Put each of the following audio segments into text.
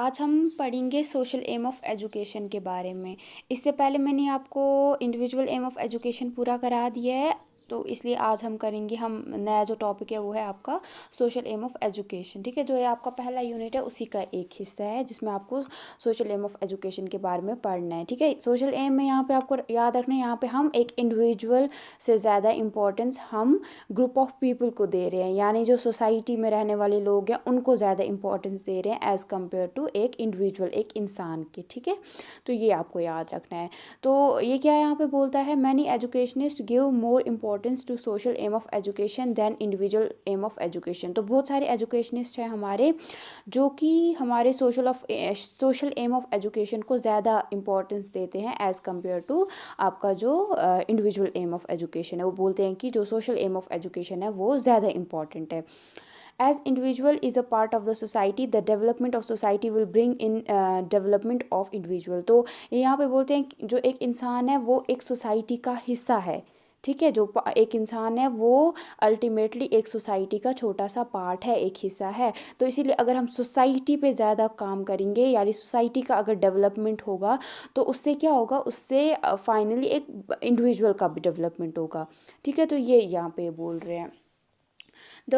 आज हम पढ़ेंगे सोशल एम ऑफ एजुकेशन के बारे में। इससे पहले मैंने आपको इंडिविजुअल एम ऑफ एजुकेशन पूरा करा दिया है, तो इसलिए आज हम करेंगे, हम नया जो टॉपिक है वो है आपका सोशल एम ऑफ एजुकेशन। ठीक है, जो ये आपका पहला यूनिट है उसी का एक हिस्सा है जिसमें आपको सोशल एम ऑफ एजुकेशन के बारे में पढ़ना है। ठीक है, सोशल एम में यहाँ पे आपको याद रखना है, यहाँ पे हम एक इंडिविजुअल से ज़्यादा इम्पोर्टेंस हम ग्रुप ऑफ पीपल को दे रहे हैं, यानी जो सोसाइटी में रहने वाले लोग हैं उनको ज़्यादा इंपॉर्टेंस दे रहे हैं एज़ कम्पेयर टू एक इंडिविजुअल, एक इंसान के। ठीक है, तो ये आपको याद रखना है। तो ये क्या यहाँ पे बोलता है, many educationist give more importance to social aim of education than individual aim of education. तो बहुत सारे एजुकेशनिस्ट हैं हमारे जो कि हमारे सोशल एम ऑफ एजुकेशन को ज़्यादा इम्पोर्टेंस देते हैं एज़ कम्पेयर टू आपका जो इंडिविजुअल एम ऑफ एजुकेशन है। वो बोलते हैं कि जो सोशल एम ऑफ एजुकेशन है वो ज़्यादा इंपॉर्टेंट है। As individual is a part of the society, the development of society will bring in development of individual। तो ये यहाँ पे बोलते हैं कि जो एक इंसान है वो एक सोसाइटी का हिस्सा है। ठीक है, जो एक इंसान है वो अल्टीमेटली एक सोसाइटी का छोटा सा पार्ट है, एक हिस्सा है। तो इसीलिए अगर हम सोसाइटी पे ज़्यादा काम करेंगे, यानी सोसाइटी का अगर डेवलपमेंट होगा तो उससे क्या होगा, उससे फाइनली एक इंडिविजुअल का भी डेवलपमेंट होगा। ठीक है, तो ये यहाँ पे बोल रहे हैं। The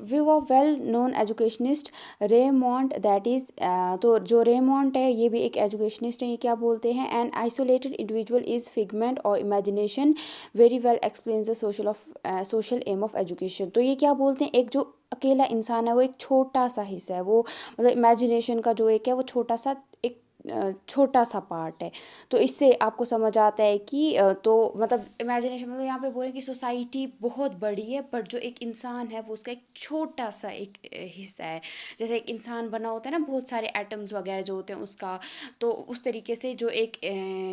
view of well known educationist Raymont, that is, तो जो रेमोंट है ये भी एक एजुकेशनिस्ट है। ये क्या बोलते हैं, an isolated individual is figment of imagination very well explains the social aim of education. तो ये क्या बोलते हैं, एक जो अकेला इंसान है वो एक छोटा सा हिस्सा है, वो मतलब इमेजिनेशन का जो एक है वो छोटा सा पार्ट है। तो इससे आपको समझ आता है कि तो मतलब इमेजिनेशन मतलब यहाँ पे बोल रहे हैं कि सोसाइटी बहुत बड़ी है बट जो एक इंसान है वो उसका एक छोटा सा एक हिस्सा है। जैसे एक इंसान बना होता है ना, बहुत सारे एटम्स वगैरह जो होते हैं उसका, तो उस तरीके से जो एक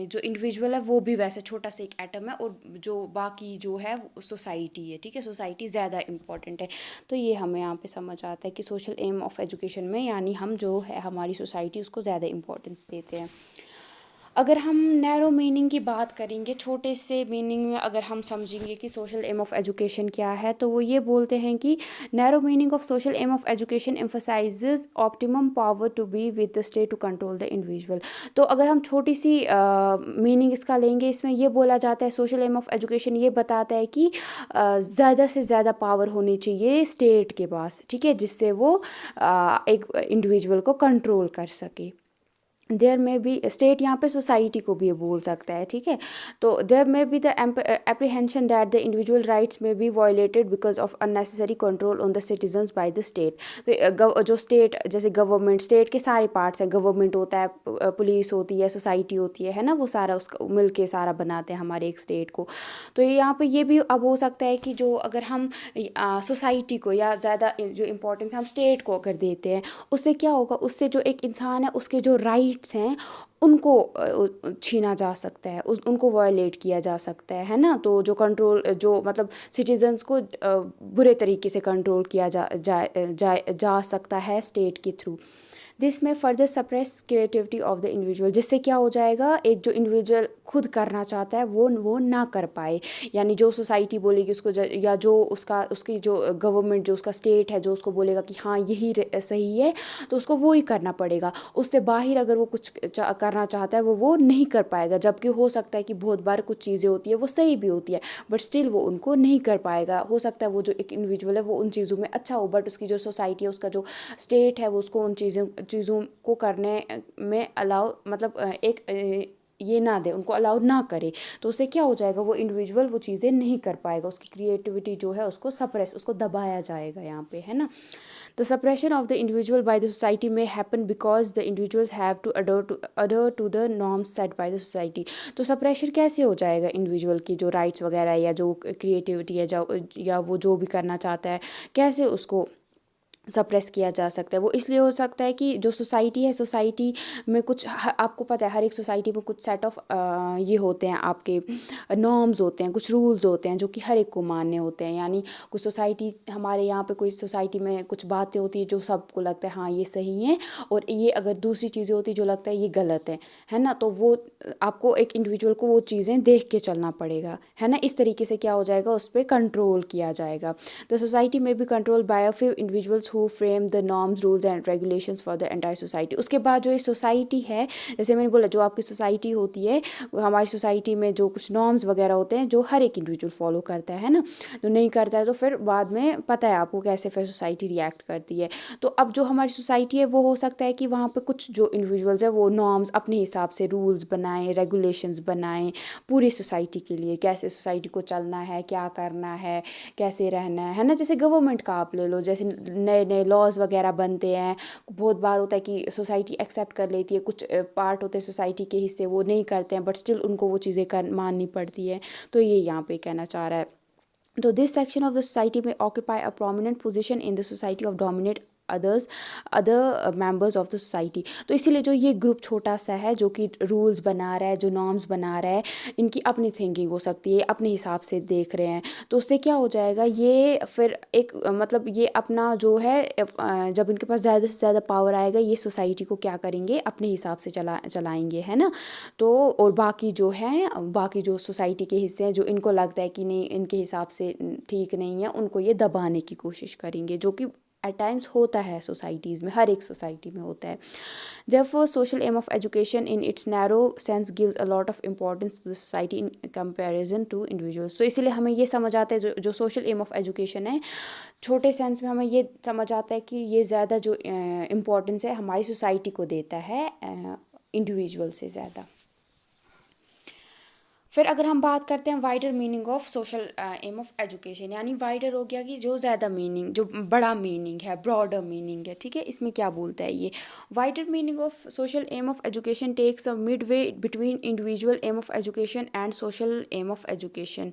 जो इंडिविजुअल है वो भी वैसे छोटा सा एक एटम है, और जो बाकी जो है सोसाइटी है। ठीक है, सोसाइटी ज़्यादा इंपॉर्टेंट है। तो ये हमें यहाँ पे समझ आता है कि सोशल एम ऑफ एजुकेशन में यानी हम जो है हमारी सोसाइटी उसको ज़्यादा इंपॉर्टेंस देते हैं। अगर हम नैरो मीनिंग की बात करेंगे, छोटे से मीनिंग में अगर हम समझेंगे कि सोशल एम ऑफ एजुकेशन क्या है, तो वो ये बोलते हैं कि narrow meaning of social aim of education emphasises optimum power to be with the state to control the individual. तो अगर हम छोटी सी मीनिंग इसका लेंगे, इसमें ये बोला जाता है, सोशल एम ऑफ एजुकेशन ये बताता है कि ज़्यादा से ज़्यादा पावर होनी चाहिए स्टेट के पास। ठीक है, जिससे वो एक इंडिविजुअल को कंट्रोल कर सके। देयर में भी स्टेट यहाँ पे सोसाइटी को भी बोल सकता है। ठीक है, तो there may be the apprehension that the individual rights may be violated because of unnecessary control on the citizens by the state. तो जो स्टेट, जैसे गवर्नमेंट, स्टेट के सारे पार्ट्स हैं, गवर्नमेंट होता है, पुलिस होती है, सोसाइटी होती है ना, वो सारा उसका मिल के सारा बनाते हैं हमारे एक स्टेट को। तो यहाँ पे ये भी अब हो सकता है कि जो अगर हम सोसाइटी को या ज़्यादा जो इम्पोर्टेंस हम स्टेट को अगर देते हैं, उससे क्या होगा, उससे जो एक इंसान है उसके जो राइट्स हैं उनको छीना जा सकता है, उनको वायलेट किया जा सकता है ना। तो जो कंट्रोल, जो मतलब सिटीजन्स को बुरे तरीके से कंट्रोल किया जा सकता है स्टेट के थ्रू। दिस में further suppress creativity of the individual, जिससे क्या हो जाएगा, एक जो इंडिविजुअल खुद करना चाहता है वो ना कर पाए। यानी जो सोसाइटी बोलेगी उसको या जो उसकी जो गवर्नमेंट, जो उसका स्टेट है, जो उसको बोलेगा कि हाँ यही सही है, तो उसको वो ही करना पड़ेगा। उससे बाहर अगर वो कुछ करना चाहता है वो नहीं कर पाएगा। जबकि हो सकता है कि बहुत बार कुछ चीज़ें होती है वो सही भी होती है, बट स्टिल वो उनको नहीं कर पाएगा। हो सकता है वो जो एक इंडिविजुअल है वो उन चीज़ों में अच्छा हो, बट उसकी जो सोसाइटी है, उसका जो स्टेट है, वो उसको उन चीज़ों को करने में अलाउ, मतलब ये ना दे, उनको अलाउ ना करे। तो उससे क्या हो जाएगा, वो इंडिविजुअल वो चीज़ें नहीं कर पाएगा, उसकी क्रिएटिविटी जो है उसको सप्रेस, उसको दबाया जाएगा यहाँ पे, है ना। The suppression of the individual by the society may happen because the individuals have to adhere to the norms set by the society. तो सप्रेशन कैसे हो जाएगा इंडिविजुअल की जो राइट्स वगैरह या जो क्रिएटिविटी है, या वो जो भी करना चाहता है, कैसे उसको सप्रेस किया जा सकता है। वो इसलिए हो सकता है कि जो सोसाइटी है, सोसाइटी में कुछ आपको पता है हर एक सोसाइटी में कुछ सेट ऑफ ये होते हैं, आपके नॉर्म्स होते हैं, कुछ रूल्स होते हैं जो कि हर एक को मानने होते हैं। यानी कुछ सोसाइटी, हमारे यहाँ पे कोई सोसाइटी में कुछ बातें होती है जो सबको लगता है हाँ ये सही है, और ये अगर दूसरी चीज़ें होती है जो लगता है ये गलत है ना। तो वो आपको एक इंडिविजुअल को वो चीज़ें देख के चलना पड़ेगा, है ना। इस तरीके से क्या हो जाएगा, उस पर कंट्रोल किया जाएगा। द सोसाइटी में be control by a few individuals who frame the norms rules and regulations for the entire society. उसके बाद जो ये सोसाइटी है, जैसे मैंने बोला जो आपकी सोसाइटी होती है, हमारी सोसाइटी में जो कुछ नॉर्म्स वगैरह होते हैं जो हर एक इंडिविजुअल फॉलो करता है ना, जो नहीं करता है तो फिर बाद में पता है आपको कैसे फिर सोसाइटी रिएक्ट करती है। तो अब जो हमारी सोसाइटी है वो हो सकता है कि वहाँ पे कुछ जो इंडिविजुअल्स है वो नॉर्म्स अपने हिसाब से रूल्स बनाएं, रेगुलेशंस बनाएं पूरी सोसाइटी के लिए, कैसे सोसाइटी को चलना है, क्या करना है, कैसे रहना है ना। जैसे गवर्नमेंट का आप ले लो, जैसे नए नए लॉज वगैरह बनते हैं, बहुत बार होता है कि सोसाइटी एक्सेप्ट कर लेती है, कुछ पार्ट होते हैं सोसाइटी के हिस्से वो नहीं करते हैं, बट स्टिल उनको वो चीज़ें कर माननी पड़ती है। तो ये यहाँ पे कहना चाह रहा है। तो this section of the society may occupy a prominent position in the society of dominate others other members of the society. तो इसीलिए जो ये ग्रुप छोटा सा है जो कि रूल्स बना रहा है, जो नॉर्म्स बना रहा है, इनकी अपनी थिंकिंग हो सकती है, अपने हिसाब से देख रहे हैं। तो उससे क्या हो जाएगा, ये फिर एक मतलब ये अपना जो है जब इनके पास ज़्यादा से ज़्यादा पावर आएगा, ये सोसाइटी को क्या करेंगे, अपने हिसाब से चलाएंगे, है ना। तो और बाकी जो है, बाकी जो सोसाइटी के हिस्से हैं जो इनको लगता है कि नहीं इनके हिसाब से ठीक नहीं है, उनको ये दबाने की कोशिश करेंगे, जो कि एट टाइम्स होता है सोसाइटीज़ में, हर एक सोसाइटी में होता है। Therefore, social aim of education in its narrow sense gives a lot of importance to the society in comparison to individuals. So इसीलिए हमें ये समझ आता है जो सोशल एम ऑफ एजुकेशन है, छोटे सेंस में हमें ये समझ आता है कि ये ज़्यादा जो इम्पोर्टेंस है हमारी सोसाइटी को देता है इंडिविजुअल से ज़्यादा। फिर अगर हम बात करते हैं wider meaning of social aim of education, यानी वाइडर हो गया कि जो ज़्यादा मीनिंग, जो बड़ा मीनिंग है, ब्रॉडर मीनिंग है, ठीक है। इसमें क्या बोलता है ये, wider meaning of social aim of education takes a mid way between individual aim of education and social aim of education.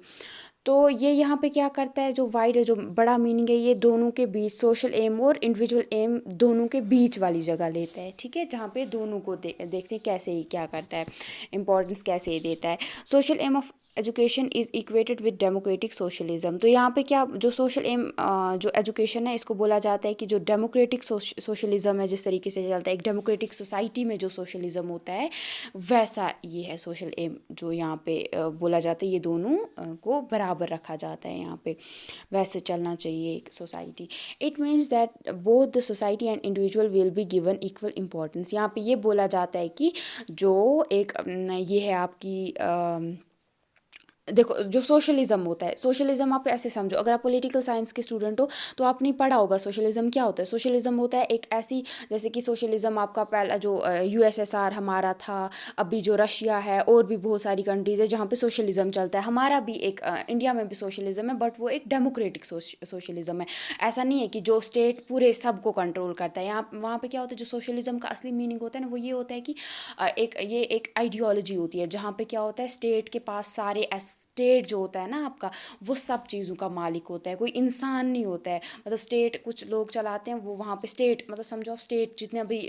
तो ये यहाँ पे क्या करता है, जो वाइड जो बड़ा मीनिंग है ये दोनों के बीच, सोशल एम और इंडिविजुअल एम दोनों के बीच वाली जगह लेता है, ठीक है, जहाँ पे दोनों को देखते हैं कैसे ही क्या करता है, इंपॉर्टेंस कैसे ही देता है। Social aim of education is equated with democratic socialism. तो यहाँ पे क्या, जो सोशल एम जो एजुकेशन है इसको बोला जाता है कि जो डेमोक्रेटिक सोशलिज्म है, जिस तरीके से चलता है एक डेमोक्रेटिक सोसाइटी में जो सोशलिज्म होता है, वैसा ये है सोशल एम जो यहाँ पे बोला जाता है। ये दोनों को बराबर रखा जाता है यहाँ पे, वैसे चलना चाहिए एक society. It means that both the society and individual will be given equal importance. यहाँ पे ये बोला जाता है कि जो एक ये है आपकी देखो जो सोशलिज्म होता है, सोशलिज्म आप ऐसे समझो, अगर आप पॉलिटिकल साइंस के स्टूडेंट हो तो आपने पढ़ा होगा सोशलिज्म क्या होता है। सोशलिज्म होता है एक ऐसी, जैसे कि सोशलिज्म आपका पहला जो यूएसएसआर हमारा था, अभी जो रशिया है, और भी बहुत सारी कंट्रीज़ है जहाँ पे सोशलिज्म चलता है। हमारा भी एक इंडिया में भी सोशलिज्म है, बट वो एक डेमोक्रेटिक सोशलिज्म है। ऐसा नहीं है कि जो स्टेट पूरे सबको कंट्रोल करता है। यहाँ वहाँ पे क्या होता है, जो सोशलिज्म का असली मीनिंग होता है ना, वो ये होता है कि ये एक आइडियोलॉजी होती है जहाँ पे क्या होता है, स्टेट के पास सारे स्टेट जो होता है ना आपका, वो सब चीज़ों का मालिक होता है, कोई इंसान नहीं होता है। मतलब स्टेट कुछ लोग चलाते हैं, वो वहाँ पे स्टेट, मतलब समझो आप स्टेट जितने भी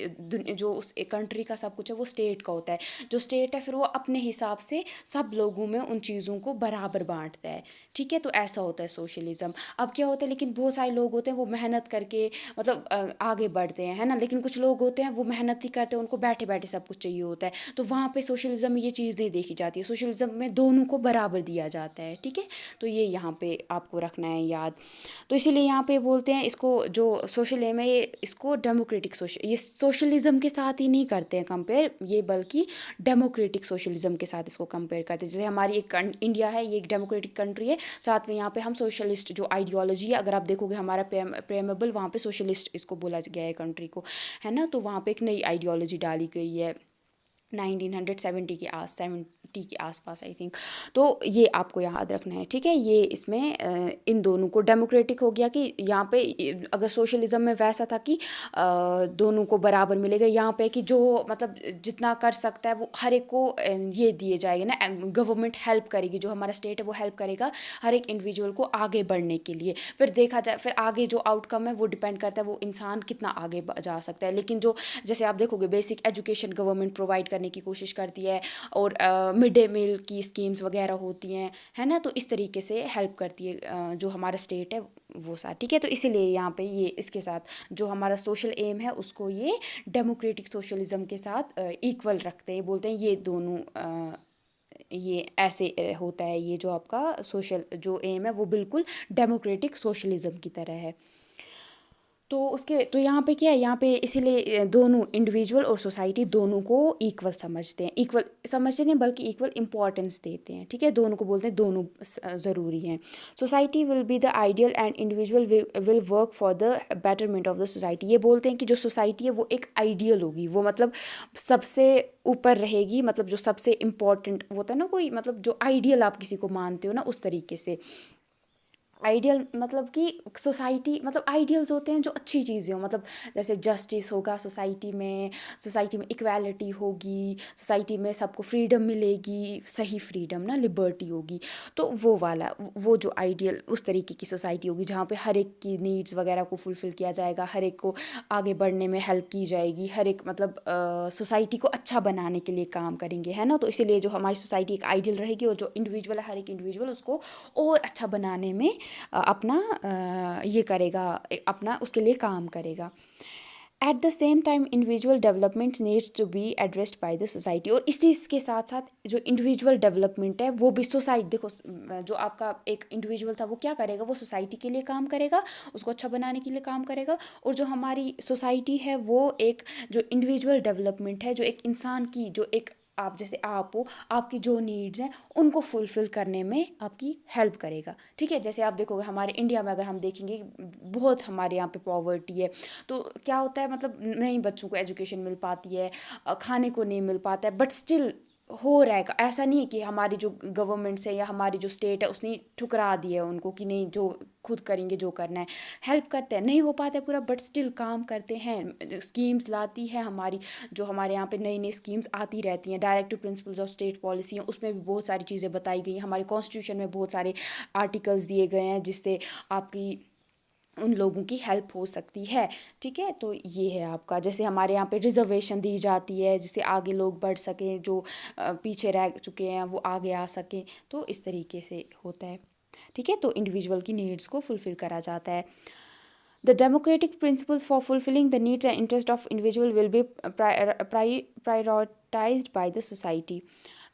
जो उस कंट्री का सब कुछ है वो स्टेट का होता है। जो स्टेट है फिर वो अपने हिसाब से सब लोगों में उन चीज़ों को बराबर बांटता है, ठीक है। तो ऐसा होता है सोशलिज्म। अब क्या होता है, लेकिन बहुत सारे लोग होते हैं वो मेहनत करके मतलब आगे बढ़ते हैं, है ना। लेकिन कुछ लोग होते हैं वो मेहनत नहीं करते, उनको बैठे बैठे सब कुछ चाहिए होता है। तो वहाँ पे सोशलिज्म में ये चीज़ नहीं देखी जाती है, सोशलिज्म में दोनों को बराबर दिया जाता है, ठीक है। तो ये यहाँ पे आपको रखना है याद। तो इसीलिए यहाँ पे बोलते हैं इसको, जो सोशल एम है ये, इसको डेमोक्रेटिक ये सोशलिज्म के साथ ही नहीं करते हैं कंपेयर ये, बल्कि डेमोक्रेटिक सोशलिज्म के साथ इसको कंपेयर करते हैं। जैसे हमारी एक इंडिया है, ये एक डेमोक्रेटिक कंट्री है, साथ में यहाँ पे हम सोशलिस्ट जो आइडियोलॉजी है, अगर आप देखोगे हमारा प्रेमेबल वहाँ पे सोशलिस्ट इसको बोला गया है कंट्री को, है ना। तो वहाँ पे एक नई आइडियोलॉजी डाली गई है 1970 के आसपास आई थिंक। तो ये आपको याद रखना है, ठीक है। ये इसमें इन दोनों को डेमोक्रेटिक हो गया कि यहाँ पे अगर सोशलिज्म में वैसा था कि दोनों को बराबर मिलेगा, यहाँ पे कि जो मतलब जितना कर सकता है वो हर एक को ये दिए जाएंगे ना, गवर्नमेंट हेल्प करेगी, जो हमारा स्टेट है वो हेल्प करेगा हर एक इंडिविजुअल को आगे बढ़ने के लिए। फिर देखा जाए फिर आगे जो आउटकम है वो डिपेंड करता है वो इंसान कितना आगे जा सकता है। लेकिन जो जैसे आप देखोगे बेसिक एजुकेशन गवर्नमेंट प्रोवाइड करने की कोशिश करती है, और मिड डे मील की स्कीम्स वगैरह होती हैं, है ना। तो इस तरीके से हेल्प करती है जो हमारा स्टेट है वो साथ, ठीक है। तो इसीलिए यहाँ पे ये इसके साथ जो हमारा सोशल एम है उसको ये डेमोक्रेटिक सोशलिज्म के साथ इक्वल रखते हैं, बोलते हैं ये दोनों ये ऐसे होता है, ये जो आपका सोशल जो एम है वो बिल्कुल डेमोक्रेटिक सोशलिज्म की तरह है। तो यहाँ पे क्या है, यहाँ पे इसीलिए दोनों इंडिविजुअल और सोसाइटी दोनों को इक्वल समझते हैं, इक्वल समझते नहीं बल्कि इक्वल इम्पोर्टेंस देते हैं, ठीक है, दोनों को बोलते हैं दोनों ज़रूरी हैं। Society will be the ideal and individual will work for the betterment of the society. ये बोलते हैं कि जो सोसाइटी है वो एक आइडियल होगी, वो मतलब सबसे ऊपर रहेगी, मतलब जो सबसे इम्पोर्टेंट होता है ना, कोई मतलब जो आइडियल आप किसी को मानते हो ना, उस तरीके से आइडियल मतलब कि सोसाइटी मतलब आइडियल्स होते हैं जो अच्छी चीज़ें हो, मतलब जैसे जस्टिस होगा सोसाइटी में इक्वालिटी होगी, सोसाइटी में सबको फ्रीडम मिलेगी, सही फ्रीडम ना, लिबर्टी होगी। तो वो वाला वो जो आइडियल उस तरीके की सोसाइटी होगी जहाँ पे हर एक की नीड्स वगैरह को फुलफ़िल किया जाएगा, हर एक को आगे बढ़ने में हेल्प की जाएगी, हर एक मतलब सोसाइटी को अच्छा बनाने के लिए काम करेंगे, है ना? तो इसीलिए जो हमारी सोसाइटी एक आइडियल रहेगी और जो इंडिविजुअल है, हर एक इंडिविजुअल उसको और अच्छा बनाने में अपना ये करेगा, अपना उसके लिए काम करेगा। At the same time individual development needs to be addressed by the society, और इसी के साथ साथ जो इंडिविजुअल डेवलपमेंट है वो भी सोसाइटी, देखो जो आपका एक इंडिविजुअल था वो क्या करेगा, वो सोसाइटी के लिए काम करेगा, उसको अच्छा बनाने के लिए काम करेगा, और जो हमारी सोसाइटी है वो एक जो इंडिविजुअल डेवलपमेंट है, जो एक इंसान की जो एक आप जैसे आप हो, आपकी जो नीड्स हैं उनको फुलफ़िल करने में आपकी हेल्प करेगा, ठीक है? जैसे आप देखोगे हमारे इंडिया में अगर हम देखेंगे, बहुत हमारे यहाँ पे पॉवर्टी है, तो क्या होता है मतलब नहीं बच्चों को एजुकेशन मिल पाती है, खाने को नहीं मिल पाता है, बट स्टिल हो रहा है, ऐसा नहीं है कि हमारी जो गवर्नमेंट्स है या हमारी जो स्टेट है उसने ठुकरा दी है उनको कि नहीं जो खुद करेंगे जो करना है, हेल्प करते हैं, नहीं हो पाता है पूरा बट स्टिल काम करते हैं, स्कीम्स लाती है हमारी, जो हमारे यहाँ पे नई नई स्कीम्स आती रहती हैं, directive principles of state policy हैं, उसमें भी बहुत सारी चीज़ें बताई गई हैं, हमारे कॉन्स्टिट्यूशन में बहुत सारे आर्टिकल्स दिए गए हैं जिससे आपकी उन लोगों की हेल्प हो सकती है, ठीक है? तो ये है आपका, जैसे हमारे यहाँ पे रिजर्वेशन दी जाती है जिससे आगे लोग बढ़ सकें, जो पीछे रह चुके हैं वो आगे आ सकें, तो इस तरीके से होता है, ठीक है? तो इंडिविजुअल की नीड्स को फुलफ़िल करा जाता है। The democratic principles for fulfilling the needs and interests of individual will be prioritized by the society।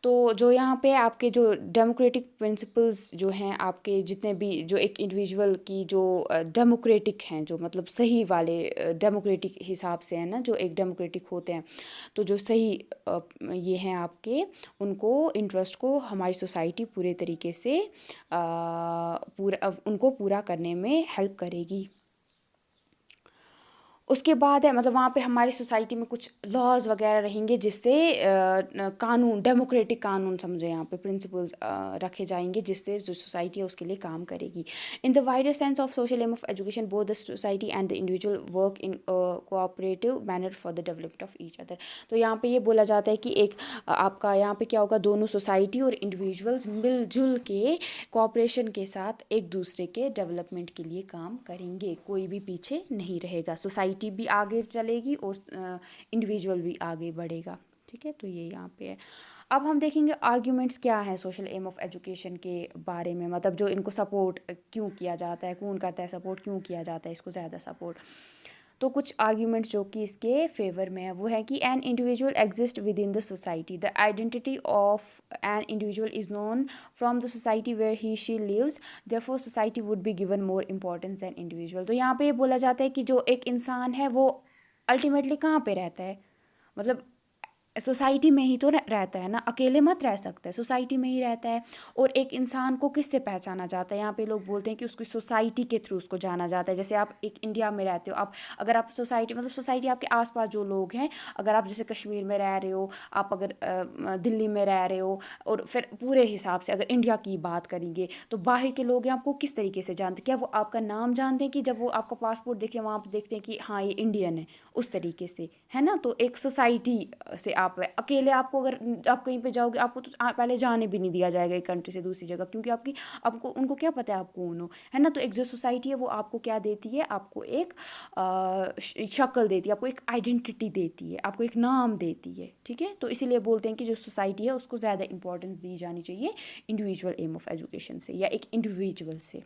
तो जो यहाँ पे आपके जो डेमोक्रेटिक प्रिंसिपल्स जो हैं, आपके जितने भी जो एक इंडिविजुअल की जो डेमोक्रेटिक हैं, जो मतलब सही वाले डेमोक्रेटिक हिसाब से है ना, जो एक डेमोक्रेटिक होते हैं, तो जो सही ये हैं आपके, उनको इंटरेस्ट को हमारी सोसाइटी पूरे तरीके से पूरा उनको पूरा करने में हेल्प करेगी। उसके बाद है मतलब वहाँ पे हमारी सोसाइटी में कुछ लॉज़ वगैरह रहेंगे जिससे कानून, डेमोक्रेटिक कानून समझो, यहाँ पे प्रिंसिपल्स रखे जाएंगे जिससे जो सोसाइटी है उसके लिए काम करेगी। In the wider sense of social aim of education both the society and the individual work in cooperative manner for the development of each other. तो यहाँ पे ये बोला जाता है कि एक आपका यहाँ पे क्या होगा, दोनों सोसाइटी और इंडिविजुअल्स मिलजुल के कोऑपरेशन के साथ एक दूसरे के डेवलपमेंट के लिए काम करेंगे, कोई भी पीछे नहीं रहेगा, सोसाइटी भी आगे चलेगी और इंडिविजुअल भी आगे बढ़ेगा, ठीक है? तो ये यहाँ पे है। अब हम देखेंगे आर्ग्यूमेंट्स क्या हैं सोशल एम ऑफ एजुकेशन के बारे में, मतलब जो इनको सपोर्ट क्यों किया जाता है, कौन करता है सपोर्ट, क्यों किया जाता है इसको ज़्यादा सपोर्ट। तो कुछ आर्ग्यूमेंट्स जो कि इसके फेवर में है वो है कि an individual exist within the society, the identity of an individual is known from the society where he she lives, therefore society would be given more importance than individual. तो यहाँ पे ये बोला जाता है कि जो एक इंसान है वो अल्टीमेटली कहाँ पे रहता है, मतलब सोसाइटी में ही तो रहता है ना, अकेले मत रह सकता है, सोसाइटी में ही रहता है। और एक इंसान को किससे पहचाना जाता है, यहाँ पे लोग बोलते हैं कि उसकी सोसाइटी के थ्रू उसको जाना जाता है। जैसे आप एक इंडिया में रहते हो, आप अगर आप सोसाइटी मतलब सोसाइटी आपके आसपास जो लोग हैं, अगर आप जैसे कश्मीर में रह रहे हो, आप अगर दिल्ली में रह रहे हो, और फिर पूरे हिसाब से अगर इंडिया की बात करेंगे तो बाहर के लोग हैं आपको किस तरीके से जानते हैं, क्या वो आपका नाम जानते हैं कि जब वो आपका पासपोर्ट देख रहे हैं वहाँ पर देखते हैं कि हाँ ये इंडियन है, उस तरीके से, है ना? तो एक सोसाइटी से आप अकेले, आपको अगर आप कहीं पे जाओगे आपको तो पहले जाने भी नहीं दिया जाएगा एक कंट्री से दूसरी जगह, क्योंकि आपको उनको क्या पता है आप कौन हो, है ना? तो एक जो सोसाइटी है वो आपको क्या देती है, आपको एक शक्ल देती है, आपको एक आइडेंटिटी देती है, आपको एक नाम देती है, ठीक है? तो इसीलिए बोलते हैं कि जो सोसाइटी है उसको ज़्यादा इंपॉर्टेंस दी जानी चाहिए इंडिविजुअल एम ऑफ एजुकेशन से या एक इंडिविजुअल से।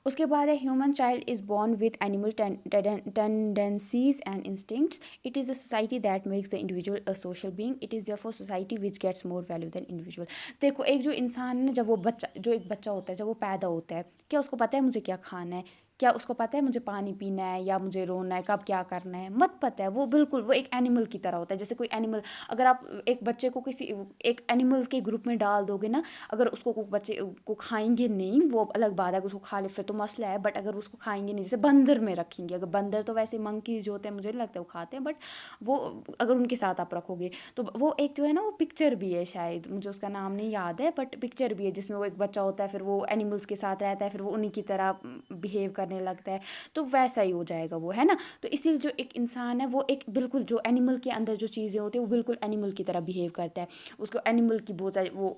उसके बाद है human child is born with animal tendencies and instincts, it is a society that makes the individual a social being, it is therefore society which gets more value than individual. देखो एक जो इंसान है ना, जब वो बच्चा, जो एक बच्चा होता है जब वो पैदा होता है, क्या उसको पता है मुझे क्या खाना है, क्या उसको पता है मुझे पानी पीना है या मुझे रोना है, कब क्या करना है? मत पता है। वो बिल्कुल वो एक एनिमल की तरह होता है। जैसे कोई एनिमल, अगर आप एक बच्चे को किसी एक एनिमल के ग्रुप में डाल दोगे ना, अगर उसको को बच्चे को खाएँगे नहीं, वो अलग बात है, अगर उसको खा ले फिर तो मसला है, बट अगर उसको खाएँगे नहीं, जैसे बंदर में रखेंगे, अगर बंदर तो वैसे मंकीज़ जो होते हैं मुझे नहीं लगता वो खाते हैं, बट वो अगर उनके साथ आप रखोगे तो वो एक जो है ना वो पिक्चर भी है, शायद मुझे उसका नाम नहीं याद है, बट पिक्चर भी है जिसमें वो एक बच्चा होता है, फिर वो एनिमल्स के साथ रहता है, फिर वो उन्हीं की तरह बिहेव करने लगता है, तो वैसा ही हो जाएगा वो, है ना? तो इसीलिए जो एक इंसान है वो एक बिल्कुल जो एनिमल के अंदर जो चीज़ें होती हैं वो बिल्कुल एनिमल की तरह बिहेव करता है। उसको एनिमल की बहुत सारी वो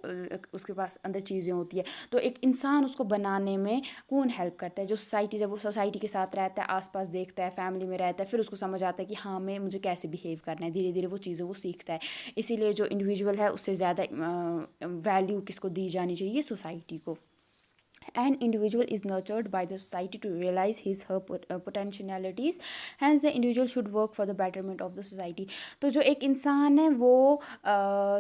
उसके पास अंदर चीज़ें होती है। तो एक इंसान उसको बनाने में कौन हेल्प करता है? जो सोसाइटी, जब वो सोसाइटी के साथ रहता है, आस-पास देखता है, फैमिली में रहता है, फिर उसको समझ आता है कि हाँ, मुझे कैसे बिहेव करना है। धीरे-धीरे वो चीज़ें वो सीखता है। इसीलिए जो इंडिविजुअल है उससे ज़्यादा वैल्यू किसको दी जानी चाहिए? सोसाइटी को। An individual is nurtured by the society to realize his/her potentialities. Hence, the individual should work for the betterment of the society. तो जो एक इंसान है वो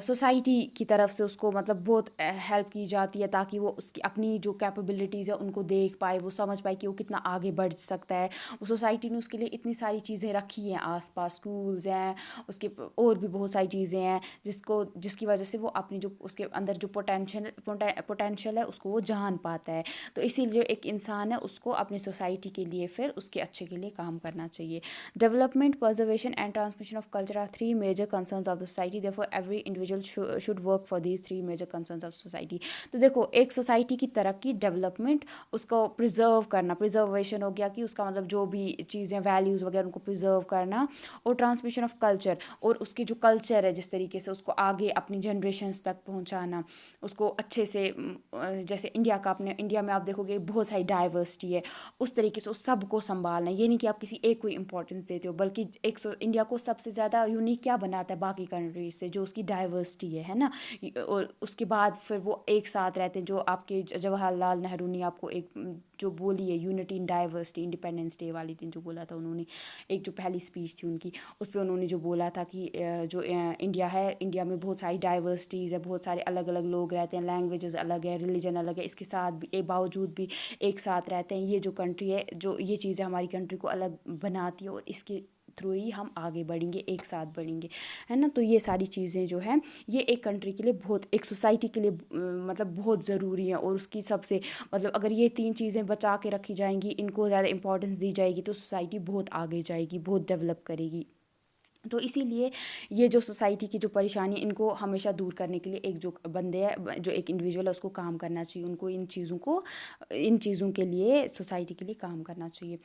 सोसाइटी की तरफ से उसको मतलब बहुत हेल्प की जाती है, ताकि वो उसकी अपनी जो कैपेबिलिटीज़ है उनको देख पाए, वो समझ पाए कि वो कितना आगे बढ़ सकता है। वो सोसाइटी ने उसके लिए इतनी सारी चीज़ें रखी हैं, आसपास स्कूल्स हैं, उसके और भी बहुत सारी चीज़ें हैं जिसकी वजह से वो अपनी जो उसके अंदर जो पोटेंशियल है उसको वो जान पाता है। तो इसीलिए जो एक इंसान है उसको अपनी सोसाइटी के लिए फिर उसके अच्छे के लिए काम करना चाहिए। Development, preservation and transmission of culture are three major concerns of the society, therefore every individual should work for these three major concerns of society. तो देखो, एक सोसाइटी की तरक्की, डेवलपमेंट, उसको प्रिजर्व करना, प्रिजर्वेशन हो गया कि उसका मतलब जो भी चीज़ें वैल्यूज़ वगैरह उनको प्रिजर्व करना, और ट्रांसमिशन ऑफ कल्चर, और उसकी जो कल्चर है जिस तरीके से उसको आगे अपनी जनरेशन्स तक पहुंचाना, उसको अच्छे से जैसे इंडिया में आप देखोगे बहुत सारी डाइवर्सिटी है, उस तरीके से उस सबको संभालना। ये नहीं कि आप किसी एक को इंपॉर्टेंस देते हो, बल्कि इंडिया को सबसे ज़्यादा यूनिक क्या बनाता है बाकी कंट्रीज से? जो उसकी डाइवर्सिटी है ना? और उसके बाद फिर वो एक साथ रहते हैं। जो आपके जवाहरलाल नेहरू ने आपको एक जो बोली है, unity in diversity, independence day वाले दिन जो बोला था उन्होंने, एक जो पहली स्पीच थी उनकी, उस पर उन्होंने जो बोला था कि जो इंडिया है, इंडिया में बहुत सारी डाइवर्सिटीज़ है, बहुत सारे अलग अलग लोग रहते हैं, लैंग्वेजेस अलग है, रिलीजन अलग है, इसके साथ भी बावजूद भी एक साथ रहते हैं। ये जो कंट्री है, जो ये चीज़ें हमारी कंट्री को अलग बनाती है, और इसके थ्रू ही हम आगे बढ़ेंगे, एक साथ बढ़ेंगे, है ना? तो ये सारी चीज़ें जो हैं, ये एक कंट्री के लिए बहुत, एक सोसाइटी के लिए मतलब बहुत ज़रूरी है। और उसकी सबसे मतलब अगर ये तीन चीज़ें बचा के रखी जाएंगी, इनको ज़्यादा इंपॉर्टेंस दी जाएगी, तो सोसाइटी बहुत आगे जाएगी, बहुत डेवलप करेगी। तो इसीलिए ये जो सोसाइटी की जो परेशानी, इनको हमेशा दूर करने के लिए एक जो बंदे है, जो एक इंडिविजुअल है, उसको काम करना चाहिए। उनको इन चीज़ों के लिए, सोसाइटी के लिए काम करना चाहिए।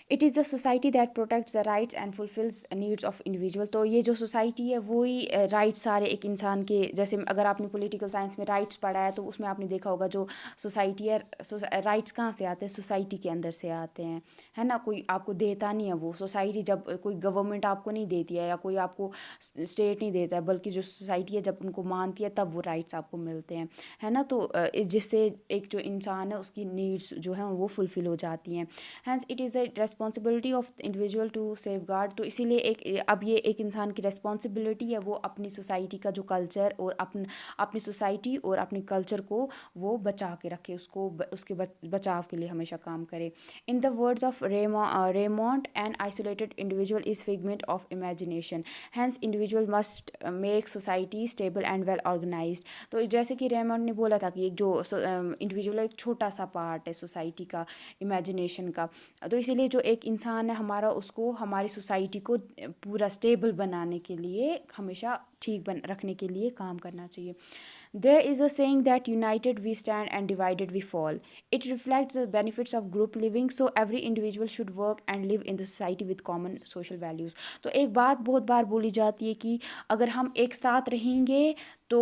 It is the society that protects the rights and fulfils needs of individual. तो ये जो सोसाइटी है वही राइट्स सारे एक इंसान के, जैसे अगर आपने पॉलिटिकल साइंस में राइट्स पढ़ा है तो उसमें आपने देखा होगा जो सोसाइटी है, राइट्स कहाँ से आते हैं? सोसाइटी के अंदर से आते हैं, है ना? कोई आपको देता नहीं है वो सोसाइटी, जब कोई गवर्नमेंट आपको नहीं देती है या कोई आपको स्टेट नहीं देता है, बल्कि जो सोसाइटी है जब उनको मानती है तब वो राइट्स आपको मिलते हैं, है ना? तो जिससे एक जो इंसान है उसकी नीड्स जो हैं वो फुलफिल हो जाती हैं। Hence it is the responsibility of the individual to safeguard. तो इसीलिए अब ये एक इंसान की रेस्पॉन्सिबिलिटी है, वो अपनी सोसाइटी का जो कल्चर और अपनी सोसाइटी और अपने कल्चर को वो बचा के रखे, उसको उसके बचाव के लिए हमेशा काम करे। In the words of Raymont, an isolated individual is figment of imagination, hence individual must make society stable and well organised. तो जैसे कि रेमोंट ने बोला था कि एक जो इंडिविजुअल एक छोटा सा पार्ट है सोसाइटी का, इमेजिनेशन का। तो इसीलिए जो एक इंसान है हमारा, उसको हमारी सोसाइटी को पूरा स्टेबल बनाने के लिए, हमेशा ठीक रखने के लिए काम करना चाहिए। There is a saying that united we stand and divided we fall. It reflects the benefits of group living, so every individual should work and live in the society with common social values. तो एक बात बहुत बार बोली जाती है कि अगर हम एक साथ रहेंगे तो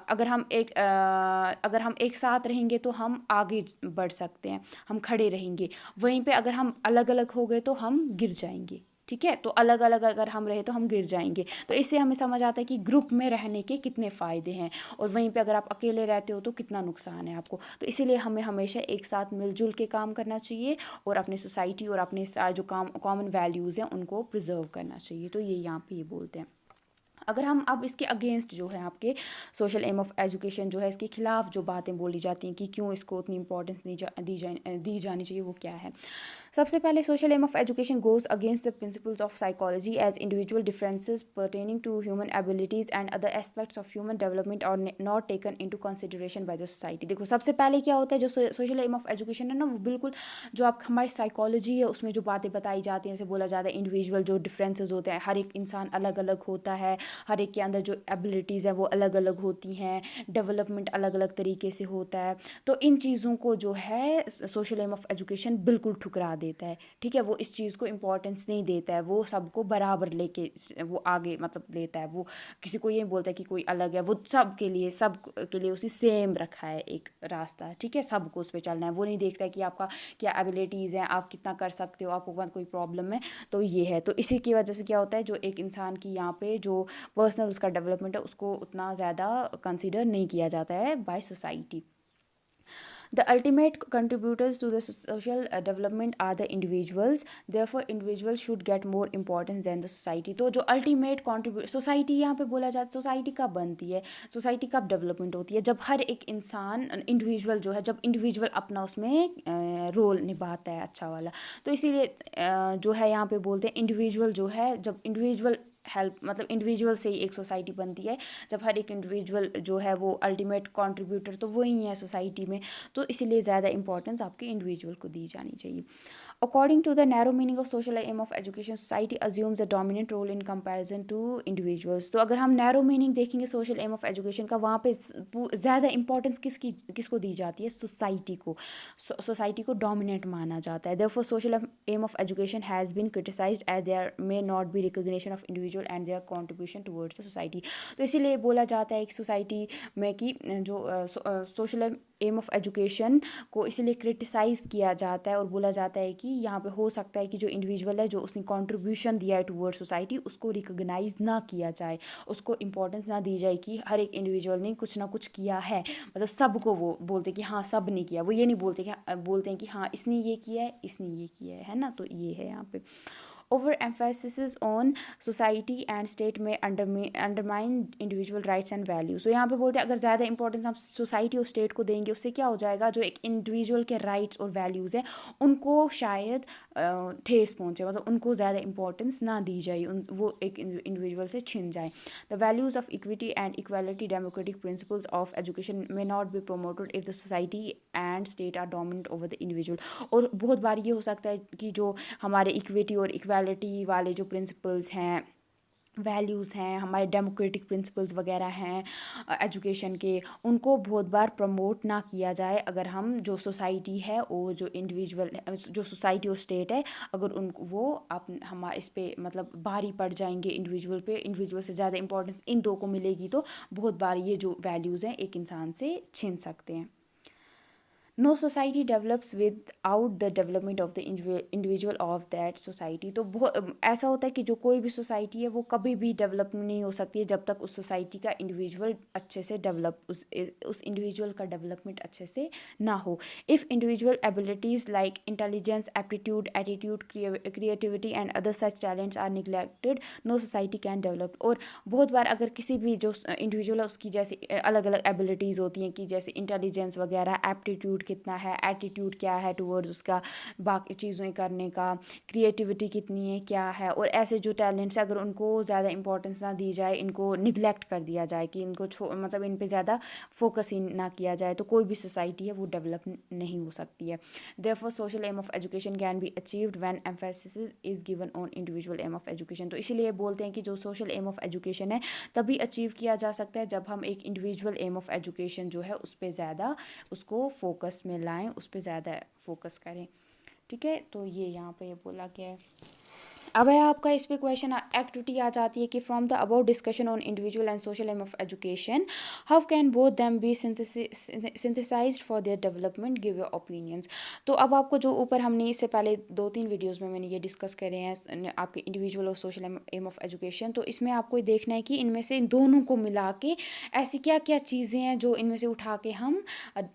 अगर हम एक साथ रहेंगे तो हम आगे बढ़ सकते हैं, हम खड़े रहेंगे। वहीं पे अगर हम अलग अलग हो गए तो हम गिर जाएंगे। ठीक है, तो अलग अलग अगर हम रहे तो हम गिर जाएंगे। तो इससे हमें समझ आता है कि ग्रुप में रहने के कितने फ़ायदे हैं, और वहीं पे अगर आप अकेले रहते हो तो कितना नुकसान है आपको। तो इसीलिए हमें हमेशा एक साथ मिलजुल के काम करना चाहिए, और अपनी सोसाइटी और अपने जो कॉमन वैल्यूज़ हैं उनको प्रिजर्व करना चाहिए। तो ये यहाँ पे ये बोलते हैं। अगर हम अब इसके अगेंस्ट जो है आपके सोशल एम ऑफ एजुकेशन जो है इसके खिलाफ जो बातें बोली जाती हैं कि क्यों इसको उतनी इंपॉर्टेंस दी जानी चाहिए, वो क्या है। सबसे पहले social aim of education goes against the principles of psychology as individual differences pertaining to human abilities and other aspects of human development are not taken into consideration by the society. देखो सबसे पहले क्या होता है, जो social aim of education है ना, वो बिल्कुल जो आप हमारी साइकोलॉजी है उसमें जो बातें बताई जाती हैं, जैसे बोला जाता है इंडिविजुअल जो डिफरेंसेस होते हैं, हर एक इंसान अलग अलग होता है, हर एक के अंदर जो एबिलिटीज़ हैं वो अलग अलग होती हैं, डेवलपमेंट अलग अलग तरीके से होता है। तो इन चीज़ों को जो है सोशल एम ऑफ एजुकेशन बिल्कुल ठुकरा देता है। ठीक है, वो इस चीज़ को इम्पोर्टेंस नहीं देता है, वो सबको बराबर लेके वो आगे मतलब लेता है। वो किसी को ये नहीं बोलता है कि कोई अलग है, वो सब के लिए उसी सेम रखा है एक रास्ता। ठीक है, सबको उस पर चलना है, वो नहीं देखता है कि आपका क्या एबिलिटीज़ हैं, आप कितना कर सकते हो, आपको कोई प्रॉब्लम है। तो ये है, तो इसी की वजह से क्या होता है, जो एक इंसान की यहाँ पे जो पर्सनल उसका डेवलपमेंट है उसको उतना ज़्यादा कंसिडर नहीं किया जाता है by society. The ultimate contributors to the social development are the individuals. Therefore, individuals should get more importance than the society. तो जो अल्टीमेट कॉन्ट्रीब्यूट सोसाइटी यहाँ पे बोला जाता है, सोसाइटी कब बनती है, सोसाइटी कब डेवलपमेंट होती है, जब हर एक इंसान इंडिविजुअल जो है, जब इंडिविजुअल अपना उसमें रोल निभाता है अच्छा वाला। तो इसीलिए जो है यहाँ पे बोलते हैं इंडिविजुअल जो है, जब इंडिविजुअल हेल्प मतलब इंडिविजुअल से ही एक सोसाइटी बनती है, जब हर एक इंडिविजुअल जो है वो अल्टीमेट कंट्रीब्यूटर तो वही है सोसाइटी में। तो इसीलिए ज़्यादा इंपॉर्टेंस आपके इंडिविजुअल को दी जानी चाहिए। According to the narrow meaning of social aim of education, society assumes a dominant role in comparison to individuals. तो अगर हम नैरो मीनिंग देखेंगे सोशल एम ऑफ एजुकेशन का, वहाँ पे ज़्यादा इंपॉर्टेंस किसको दी जाती है, सोसाइटी को। सोसाइटी को डोमिनेट माना जाता है। Therefore social aim of education has been criticised as there may not be recognition of individual and their contribution towards the society. तो इसीलिए बोला जाता है एक सोसाइटी में कि जो सोशल एम ऑफ एजुकेशन को इसीलिए क्रिटिसाइज़ किया जाता है और बोला जाता है कि यहाँ पे हो सकता है कि जो इंडिविजुअल है, जो उसने कंट्रीब्यूशन दिया है टुवर्ड सोसाइटी, उसको रिकॉग्नाइज ना किया जाए, उसको इम्पोर्टेंस ना दी जाए कि हर एक इंडिविजुअल ने कुछ ना कुछ किया है। मतलब सबको वो बोलते कि हाँ सब ने किया, वो ये नहीं बोलते कि बोलते हैं कि हाँ इसने ये किया है, इसने ये किया है ना। तो ये है यहाँ पे over emphasis on society and state may undermine individual rights and values. तो यहाँ पे बोलते हैं अगर ज़्यादा इंपॉर्टेंस हम सोसाइटी और स्टेट को देंगे, उससे क्या हो जाएगा, जो एक इंडिविजुअल के राइट्स और वैल्यूज़ हैं उनको शायद ठेस पहुँचे, मतलब उनको ज़्यादा इंपॉर्टेंस ना दी जाए, वो एक इंडिविजुअल से छिन जाए। The values of equity and equality democratic principles of education may not be promoted if the society and state are dominant over the individual. और बहुत बार ये हो सकता है कि जो हमारे इक्विटी और इक्वालिटी वाले जो प्रिंसिपल्स हैं, वैल्यूज़ हैं, हमारे डेमोक्रेटिक प्रिंसिपल्स वगैरह हैं एजुकेशन के, उनको बहुत बार प्रमोट ना किया जाए। अगर हम जो सोसाइटी है और जो इंडिविजुअल जो सोसाइटी और स्टेट है, अगर उनको वो हम इस पे मतलब भारी पड़ जाएंगे इंडिविजुअल पे, इंडिविजुअल से ज़्यादा इंपॉर्टेंस इन दो को मिलेगी, तो बहुत बार ये जो वैल्यूज़ हैं एक इंसान से छीन सकते हैं। No society develops without the development of the individual of that society. तो बहुत ऐसा होता है कि जो कोई भी सोसाइटी है वो कभी भी डेवलप नहीं हो सकती है जब तक उस सोसाइटी का इंडिविजुअल अच्छे से डेवलप उस इंडिविजुअल का डेवलपमेंट अच्छे से ना हो। If individual abilities like intelligence, aptitude, attitude, creativity and other such talents are neglected, no society can develop. और बहुत बार अगर किसी भी जो इंडिविजुअल है उसकी जैसे अलग अलग एबिलिटीज़ होती हैं कि जैसे इंटेलिजेंस वगैरह, एप्टीट्यूड कितना है, एटीट्यूड क्या है टुवर्ड्स उसका बाकी चीज़ें करने का, क्रिएटिविटी कितनी है क्या है, और ऐसे जो टैलेंट्स अगर उनको ज़्यादा इंपॉर्टेंस ना दी जाए, इनको निगलेक्ट कर दिया जाए कि इनको मतलब इन पे ज़्यादा फोकस ही ना किया जाए, तो कोई भी सोसाइटी है वो डेवलप नहीं हो सकती है। Therefore social aim of education can be achieved when emphasis is given on individual aim of education. तो इसीलिए बोलते हैं कि जो सोशल एम ऑफ एजुकेशन है तभी अचीव किया जा सकता है जब हम एक इंडिविजुअल एम ऑफ एजुकेशन जो है उस पर ज़्यादा उसको फोकस में लाएं, उस पर ज़्यादा फोकस करें। ठीक है, तो ये यहाँ पे ये बोला गया है। अब है आपका इस पे क्वेश्चन एक्टिविटी आ जाती है कि from the about discussion on individual and social aim of education how can both them be synthesised for their development, give your opinions. तो अब आपको जो ऊपर हमने इससे पहले 2-3 वीडियोस में मैंने ये डिस्कस करे हैं आपके इंडिविजुअल और सोशल एम ऑफ एजुकेशन, तो इसमें आपको देखना है कि इनमें से इन दोनों को मिला के ऐसी क्या क्या चीज़ें हैं जो इनमें से उठा के हम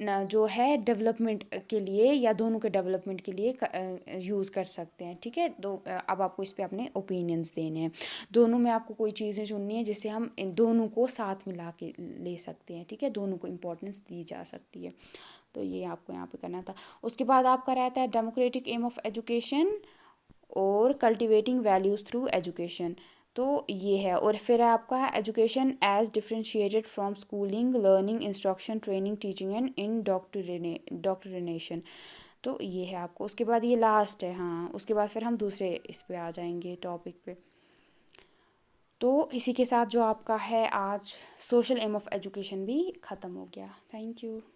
जो है डेवलपमेंट के लिए या दोनों के डेवलपमेंट के लिए यूज़ कर सकते हैं। ठीक है, तो अब आपको इस पे अपने ओपिनियंस देने हैं। दोनों में आपको कोई चीज़ें चुननी है जिससे हम इन दोनों को साथ मिला के ले सकते हैं, ठीक है? दोनों को इम्पोर्टेंस दी जा सकती है। तो ये आपको यहाँ पे करना था। उसके बाद आपका रहता है डेमोक्रेटिक एम ऑफ एजुकेशन और कल्टिवेटिंग वैल्यूज़ थ्रू एजुकेशन। तो ये है, और फिर है आपका education as differentiated from schooling, learning, instruction, training, teaching and indoctrination. तो ये है आपको। उसके बाद ये लास्ट है, हाँ, उसके बाद फिर हम दूसरे इस पे आ जाएंगे टॉपिक पे। तो इसी के साथ जो आपका है आज सोशल एम ऑफ एजुकेशन भी ख़त्म हो गया। Thank you.